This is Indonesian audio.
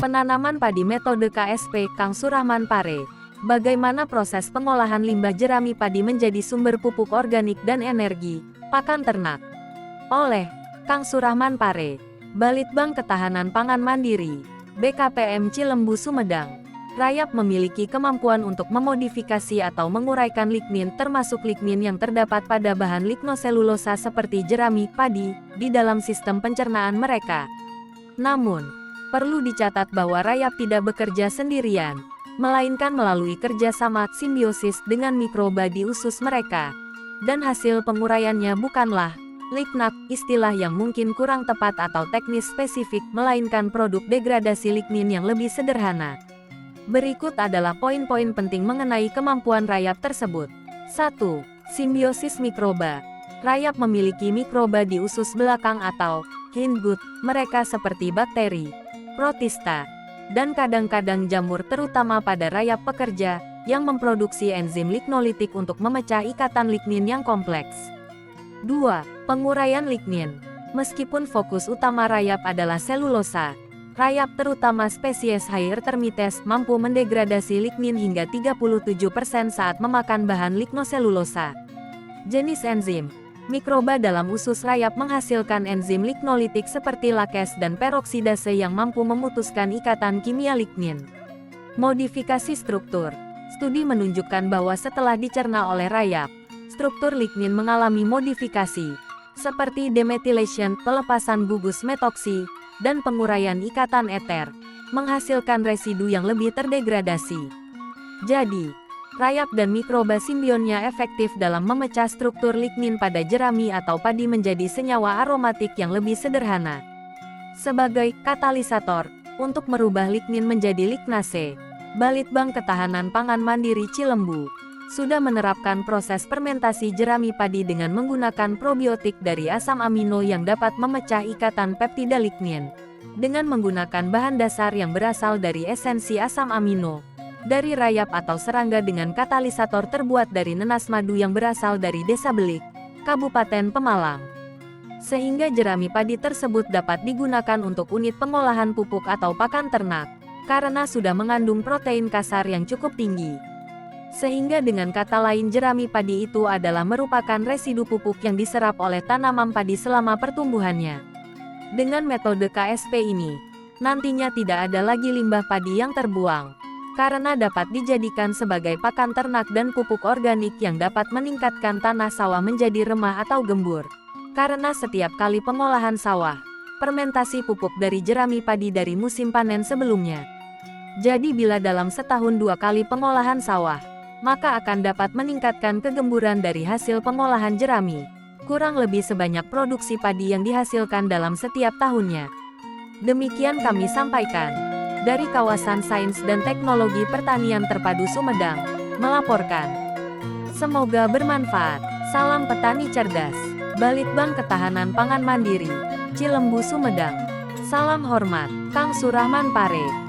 Penanaman padi metode KSP Kang Surahman Pare. Bagaimana proses pengolahan limbah jerami padi menjadi sumber pupuk organik dan energi pakan ternak? Oleh Kang Surahman Pare, Balitbang Ketahanan Pangan Mandiri, BKPM Cilembu Sumedang. Rayap memiliki kemampuan untuk memodifikasi atau menguraikan lignin termasuk lignin yang terdapat pada bahan lignoselulosa seperti jerami padi di dalam sistem pencernaan mereka. Namun, perlu dicatat bahwa rayap tidak bekerja sendirian, melainkan melalui kerjasama simbiosis dengan mikroba di usus mereka. Dan hasil penguraiannya bukanlah lignat, istilah yang mungkin kurang tepat atau teknis spesifik, melainkan produk degradasi lignin yang lebih sederhana. Berikut adalah poin-poin penting mengenai kemampuan rayap tersebut. 1. Simbiosis mikroba. Rayap memiliki mikroba di usus belakang atau hindgut, mereka seperti bakteri, protista, dan kadang-kadang jamur terutama pada rayap pekerja, yang memproduksi enzim lignolitik untuk memecah ikatan lignin yang kompleks. 2. Penguraian lignin. Meskipun fokus utama rayap adalah selulosa, rayap terutama spesies Hiertermites mampu mendegradasi lignin hingga 37% saat memakan bahan lignoselulosa. Jenis enzim. Mikroba dalam usus rayap menghasilkan enzim lignolitik seperti lakes dan peroksidase yang mampu memutuskan ikatan kimia lignin. Modifikasi struktur. Studi menunjukkan bahwa setelah dicerna oleh rayap, struktur lignin mengalami modifikasi, seperti demethylation, pelepasan gugus metoksi, dan penguraian ikatan eter, menghasilkan residu yang lebih terdegradasi. Jadi, rayap dan mikroba simbionnya efektif dalam memecah struktur lignin pada jerami atau padi menjadi senyawa aromatik yang lebih sederhana. Sebagai katalisator, untuk merubah lignin menjadi lignase, Balitbang Ketahanan Pangan Mandiri Cilembu sudah menerapkan proses fermentasi jerami padi dengan menggunakan probiotik dari asam amino yang dapat memecah ikatan peptida lignin, dengan menggunakan bahan dasar yang berasal dari esensi asam amino, dari rayap atau serangga dengan katalisator terbuat dari nenas madu yang berasal dari Desa Belik, Kabupaten Pemalang. Sehingga jerami padi tersebut dapat digunakan untuk unit pengolahan pupuk atau pakan ternak, karena sudah mengandung protein kasar yang cukup tinggi. Sehingga dengan kata lain jerami padi itu adalah merupakan residu pupuk yang diserap oleh tanaman padi selama pertumbuhannya. Dengan metode KSP ini, nantinya tidak ada lagi limbah padi yang terbuang, karena dapat dijadikan sebagai pakan ternak dan pupuk organik yang dapat meningkatkan tanah sawah menjadi remah atau gembur. Karena setiap kali pengolahan sawah, fermentasi pupuk dari jerami padi dari musim panen sebelumnya. Jadi bila dalam setahun 2 kali pengolahan sawah, maka akan dapat meningkatkan kegemburan dari hasil pengolahan jerami, kurang lebih sebanyak produksi padi yang dihasilkan dalam setiap tahunnya. Demikian kami sampaikan. Dari kawasan Sains dan Teknologi Pertanian Terpadu Sumedang, melaporkan. Semoga bermanfaat. Salam petani cerdas. Balitbang Ketahanan Pangan Mandiri, Cilembu Sumedang. Salam hormat, Kang Surahman Pare.